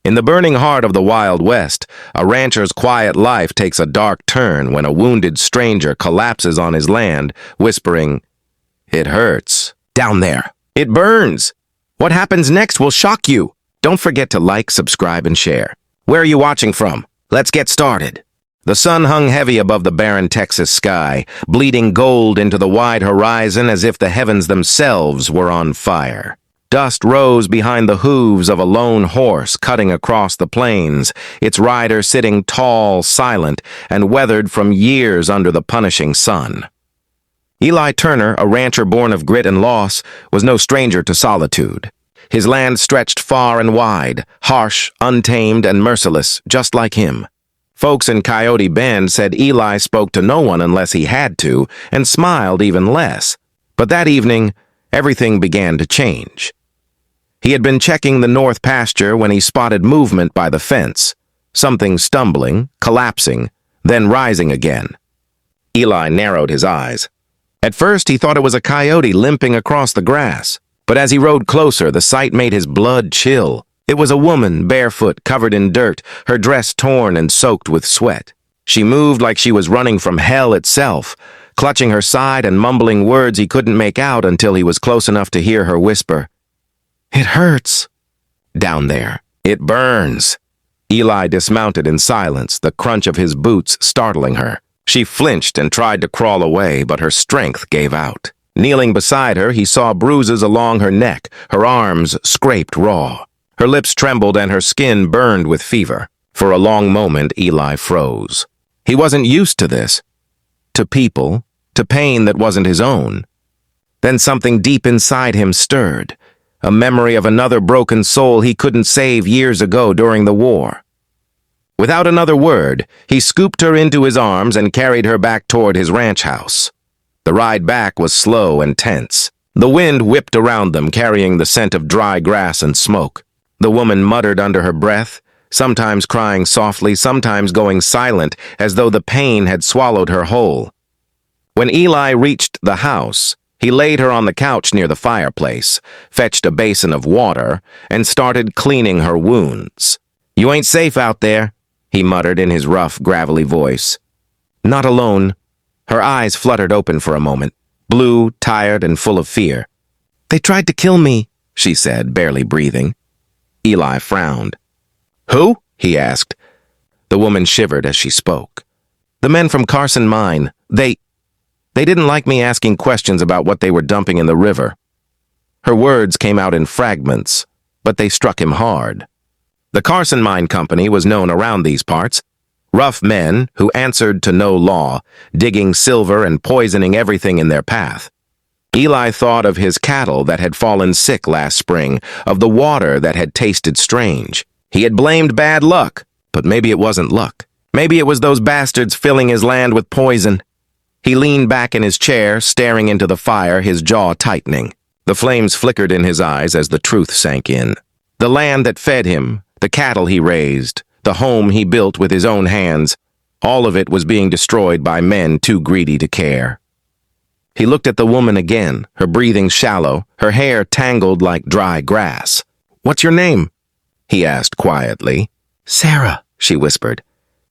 In the burning heart of the Wild West, a rancher's quiet life takes a dark turn when a wounded stranger collapses on his land, whispering, "It hurts. Down there. It burns." What happens next will shock you. Don't forget to like, subscribe, and share. Where are you watching from? Let's get started. The sun hung heavy above the barren Texas sky, bleeding gold into the wide horizon as if the heavens themselves were on fire. Dust rose behind the hooves of a lone horse cutting across the plains, its rider sitting tall, silent, and weathered from years under the punishing sun. Eli Turner, a rancher born of grit and loss, was no stranger to solitude. His land stretched far and wide, harsh, untamed, and merciless, just like him. Folks in Coyote Bend said Eli spoke to no one unless he had to, and smiled even less. But that evening, everything began to change. He had been checking the north pasture when he spotted movement by the fence, something stumbling, collapsing, then rising again. Eli narrowed his eyes. At first, he thought it was a coyote limping across the grass, but as he rode closer, the sight made his blood chill. It was a woman, barefoot, covered in dirt, her dress torn and soaked with sweat. She moved like she was running from hell itself, clutching her side and mumbling words he couldn't make out until he was close enough to hear her whisper, "It hurts. Down there. It burns." Eli dismounted in silence, the crunch of his boots startling her. She flinched and tried to crawl away, but her strength gave out. Kneeling beside her, he saw bruises along her neck, her arms scraped raw. Her lips trembled and her skin burned with fever. For a long moment, Eli froze. He wasn't used to this. To people, to pain that wasn't his own. Then something deep inside him stirred. A memory of another broken soul he couldn't save years ago during the war. Without another word, he scooped her into his arms and carried her back toward his ranch house. The ride back was slow and tense. The wind whipped around them, carrying the scent of dry grass and smoke. The woman muttered under her breath, sometimes crying softly, sometimes going silent, as though the pain had swallowed her whole. When Eli reached the house, he laid her on the couch near the fireplace, fetched a basin of water, and started cleaning her wounds. "You ain't safe out there," he muttered in his rough, gravelly voice. "Not alone." Her eyes fluttered open for a moment, blue, tired, and full of fear. "They tried to kill me," she said, barely breathing. Eli frowned. "Who?" he asked. The woman shivered as she spoke. "The men from Carson Mine, They didn't like me asking questions about what they were dumping in the river." Her words came out in fragments, but they struck him hard. The Carson Mine Company was known around these parts. Rough men who answered to no law, digging silver and poisoning everything in their path. Eli thought of his cattle that had fallen sick last spring, of the water that had tasted strange. He had blamed bad luck, but maybe it wasn't luck. Maybe it was those bastards filling his land with poison. He leaned back in his chair, staring into the fire, his jaw tightening. The flames flickered in his eyes as the truth sank in. The land that fed him, the cattle he raised, the home he built with his own hands, all of it was being destroyed by men too greedy to care. He looked at the woman again, her breathing shallow, her hair tangled like dry grass. "What's your name?" he asked quietly. "Sarah," she whispered.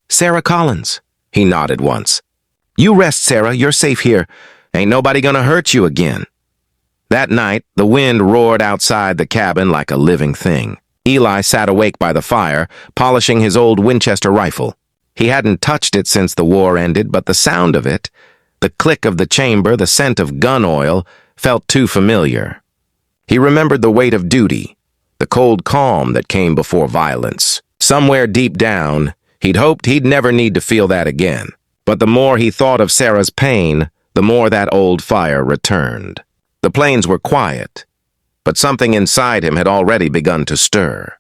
"Sarah Collins." He nodded once. "You rest, Sarah. You're safe here. Ain't nobody gonna hurt you again." That night, the wind roared outside the cabin like a living thing. Eli sat awake by the fire, polishing his old Winchester rifle. He hadn't touched it since the war ended, but the sound of it, the click of the chamber, the scent of gun oil, felt too familiar. He remembered the weight of duty, the cold calm that came before violence. Somewhere deep down, he'd hoped he'd never need to feel that again. But the more he thought of Sarah's pain, the more that old fire returned. The plains were quiet, but something inside him had already begun to stir.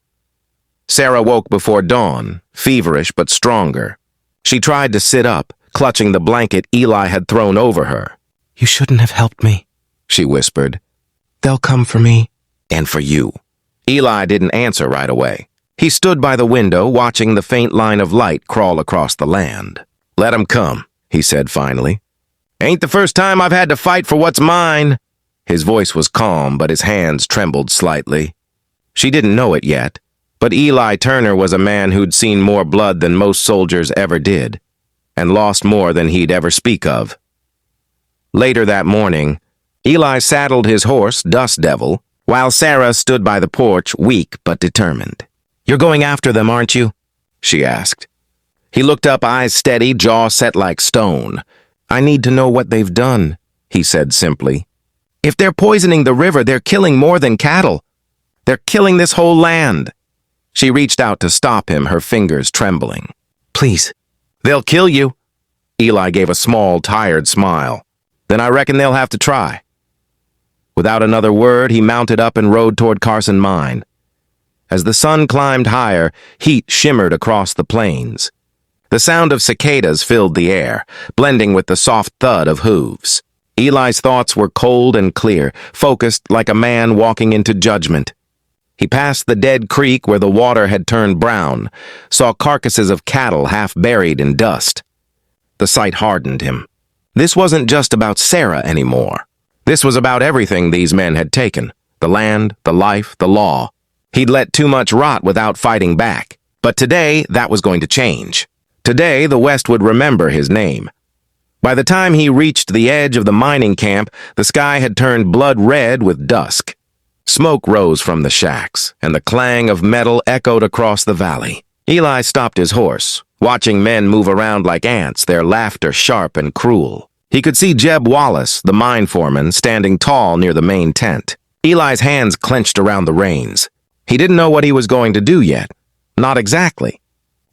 Sarah woke before dawn, feverish but stronger. She tried to sit up, clutching the blanket Eli had thrown over her. "You shouldn't have helped me," she whispered. "They'll come for me." "And for you." Eli didn't answer right away. He stood by the window, watching the faint line of light crawl across the land. "Let 'em come," he said finally. "Ain't the first time I've had to fight for what's mine." His voice was calm, but his hands trembled slightly. She didn't know it yet, But Eli Turner was a man who'd seen more blood than most soldiers ever did, and lost more than he'd ever speak of. Later that morning, Eli saddled his horse, Devil, while Sarah stood by the porch, weak but determined. "You're going after them, aren't you?" she asked. He looked up, eyes steady, jaw set like stone. "I need to know what they've done," he said simply. "If they're poisoning the river, they're killing more than cattle. They're killing this whole land." She reached out to stop him, her fingers trembling. "Please." "They'll kill you." Eli gave a small, tired smile. "Then I reckon they'll have to try." Without another word, he mounted up and rode toward Carson Mine. As the sun climbed higher, heat shimmered across the plains. The sound of cicadas filled the air, blending with the soft thud of hooves. Eli's thoughts were cold and clear, focused like a man walking into judgment. He passed the dead creek where the water had turned brown, saw carcasses of cattle half buried in dust. The sight hardened him. This wasn't just about Sarah anymore. This was about everything these men had taken: the land, the life, the law. He'd let too much rot without fighting back. But today, that was going to change. Today, the West would remember his name. By the time he reached the edge of the mining camp, the sky had turned blood red with dusk. Smoke rose from the shacks, and the clang of metal echoed across the valley. Eli stopped his horse, watching men move around like ants, their laughter sharp and cruel. He could see Jeb Wallace, the mine foreman, standing tall near the main tent. Eli's hands clenched around the reins. He didn't know what he was going to do yet. Not exactly.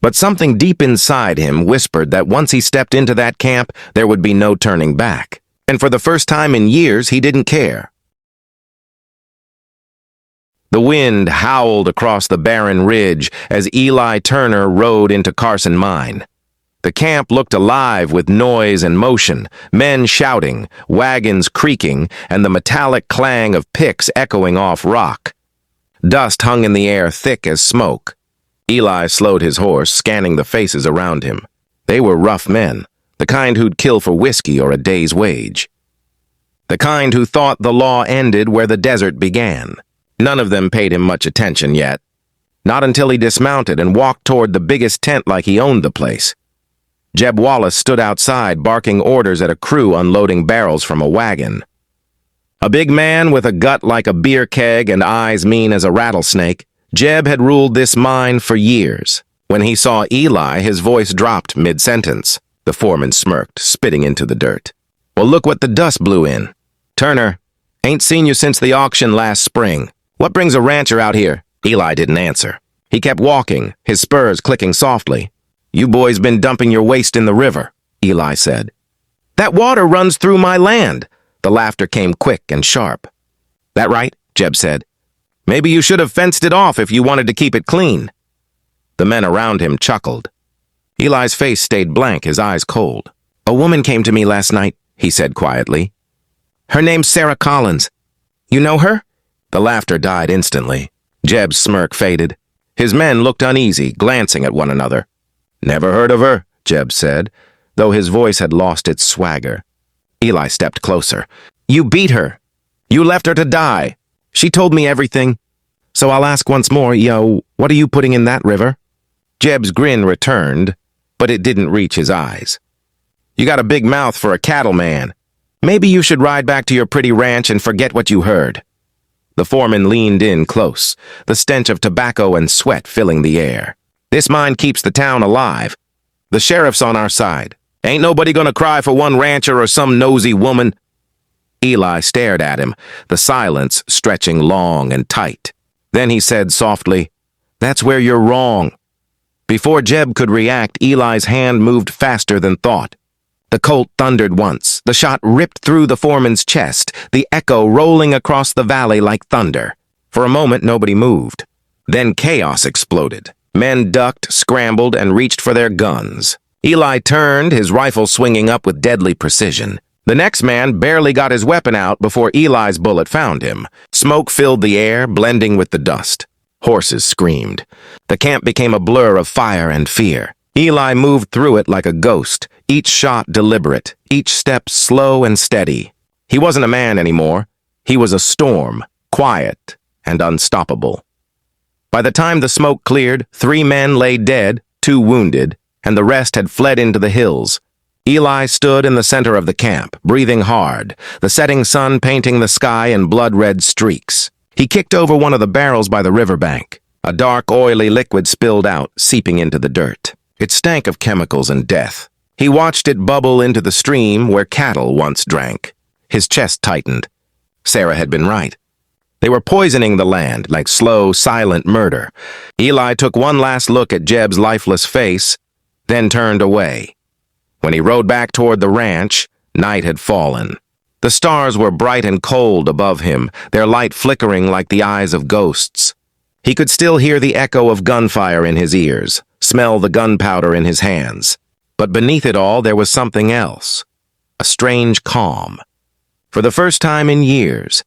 But something deep inside him whispered that once he stepped into that camp, there would be no turning back. And for the first time in years, he didn't care. The wind howled across the barren ridge as Eli Turner rode into Carson Mine. The camp looked alive with noise and motion, men shouting, wagons creaking, and the metallic clang of picks echoing off rock. Dust hung in the air thick as smoke. Eli slowed his horse, scanning the faces around him. They were rough men, the kind who'd kill for whiskey or a day's wage. The kind who thought the law ended where the desert began. None of them paid him much attention yet. Not until he dismounted and walked toward the biggest tent like he owned the place. Jeb Wallace stood outside, barking orders at a crew unloading barrels from a wagon. A big man with a gut like a beer keg and eyes mean as a rattlesnake, Jeb had ruled this mine for years. When he saw Eli, his voice dropped mid-sentence. The foreman smirked, spitting into the dirt. "Well, look what the dust blew in. Turner, ain't seen you since the auction last spring. What brings a rancher out here?" Eli didn't answer. He kept walking, his spurs clicking softly. "You boys been dumping your waste in the river," Eli said. "That water runs through my land." The laughter came quick and sharp. "That right?" Jeb said. "Maybe you should have fenced it off if you wanted to keep it clean." The men around him chuckled. Eli's face stayed blank, his eyes cold. "A woman came to me last night," he said quietly. "Her name's Sarah Collins. You know her?" The laughter died instantly. Jeb's smirk faded. His men looked uneasy, glancing at one another. "Never heard of her," Jeb said, though his voice had lost its swagger. Eli stepped closer. "You beat her. You left her to die. She told me everything. So I'll ask once more, what are you putting in that river?" Jeb's grin returned, but it didn't reach his eyes. "You got a big mouth for a cattleman. Maybe you should ride back to your pretty ranch and forget what you heard." The foreman leaned in close, the stench of tobacco and sweat filling the air. "This mine keeps the town alive. The sheriff's on our side. Ain't nobody gonna cry for one rancher or some nosy woman." Eli stared at him, the silence stretching long and tight. Then he said softly, "That's where you're wrong." Before Jeb could react, Eli's hand moved faster than thought. The Colt thundered once. The shot ripped through the foreman's chest, the echo rolling across the valley like thunder. For a moment, nobody moved. Then chaos exploded. Men ducked, scrambled, and reached for their guns. Eli turned, his rifle swinging up with deadly precision. The next man barely got his weapon out before Eli's bullet found him. Smoke filled the air, blending with the dust. Horses screamed. The camp became a blur of fire and fear. Eli moved through it like a ghost, each shot deliberate, each step slow and steady. He wasn't a man anymore. He was a storm, quiet and unstoppable. By the time the smoke cleared, 3 men lay dead, 2 wounded, and the rest had fled into the hills. Eli stood in the center of the camp, breathing hard, the setting sun painting the sky in blood-red streaks. He kicked over one of the barrels by the riverbank. A dark, oily liquid spilled out, seeping into the dirt. It stank of chemicals and death. He watched it bubble into the stream where cattle once drank. His chest tightened. Sarah had been right. They were poisoning the land like slow, silent murder. Eli took one last look at Jeb's lifeless face, then turned away. When he rode back toward the ranch, night had fallen. The stars were bright and cold above him, their light flickering like the eyes of ghosts. He could still hear the echo of gunfire in his ears, smell the gunpowder in his hands. But beneath it all, there was something else. A strange calm. For the first time in years,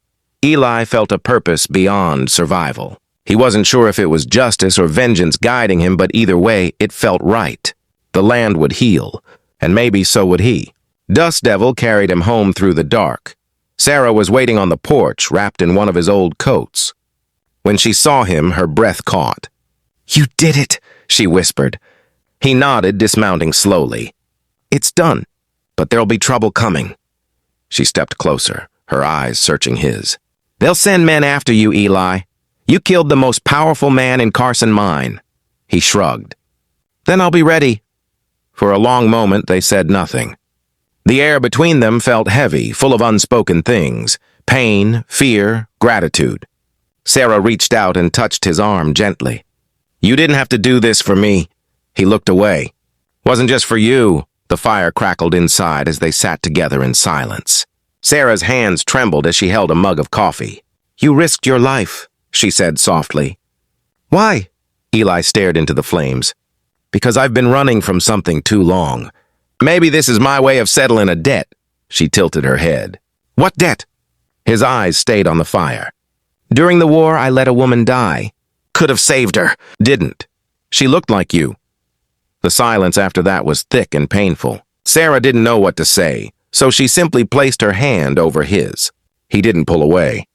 Eli felt a purpose beyond survival. He wasn't sure if it was justice or vengeance guiding him, but either way, it felt right. The land would heal, and maybe so would he. Dust Devil carried him home through the dark. Sarah was waiting on the porch, wrapped in one of his old coats. When she saw him, her breath caught. "You did it," she whispered. He nodded, dismounting slowly. "It's done, but there'll be trouble coming." She stepped closer, her eyes searching his. "They'll send men after you, Eli. You killed the most powerful man in Carson Mine." He shrugged. "Then I'll be ready." For a long moment, they said nothing. The air between them felt heavy, full of unspoken things. Pain, fear, gratitude. Sarah reached out and touched his arm gently. "You didn't have to do this for me." He looked away. "Wasn't just for you." The fire crackled inside as they sat together in silence. Sarah's hands trembled as she held a mug of coffee. "You risked your life," she said softly. "Why?" Eli stared into the flames. "Because I've been running from something too long. Maybe this is my way of settling a debt." She tilted her head. "What debt?" His eyes stayed on the fire. "During the war, I let a woman die. Could have saved her. Didn't. She looked like you." The silence after that was thick and painful. Sarah didn't know what to say, so she simply placed her hand over his. He didn't pull away.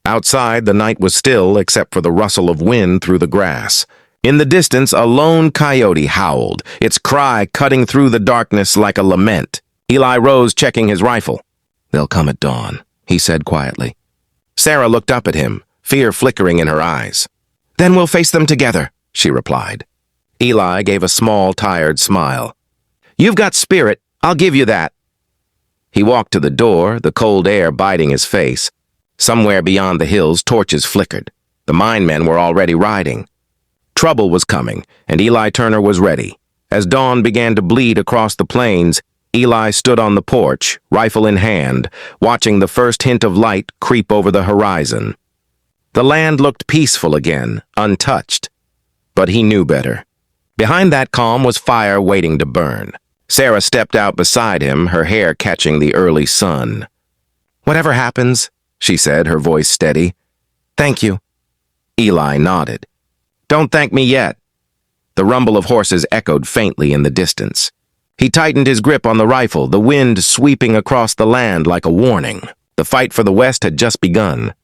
Outside, the night was still except for the rustle of wind through the grass. In the distance, a lone coyote howled, its cry cutting through the darkness like a lament. Eli rose, checking his rifle. "They'll come at dawn," he said quietly. Sarah looked up at him, fear flickering in her eyes. "Then we'll face them together," she replied. Eli gave a small, tired smile. "You've got spirit, I'll give you that." He walked to the door, the cold air biting his face. Somewhere beyond the hills, torches flickered. The mine men were already riding. Trouble was coming, and Eli Turner was ready. As dawn began to bleed across the plains, Eli stood on the porch, rifle in hand, watching the first hint of light creep over the horizon. The land looked peaceful again, untouched. But he knew better. Behind that calm was fire waiting to burn. Sarah stepped out beside him, her hair catching the early sun. "Whatever happens," she said, her voice steady. "Thank you." Eli nodded. "Don't thank me yet." The rumble of horses echoed faintly in the distance. He tightened his grip on the rifle, the wind sweeping across the land like a warning. The fight for the West had just begun.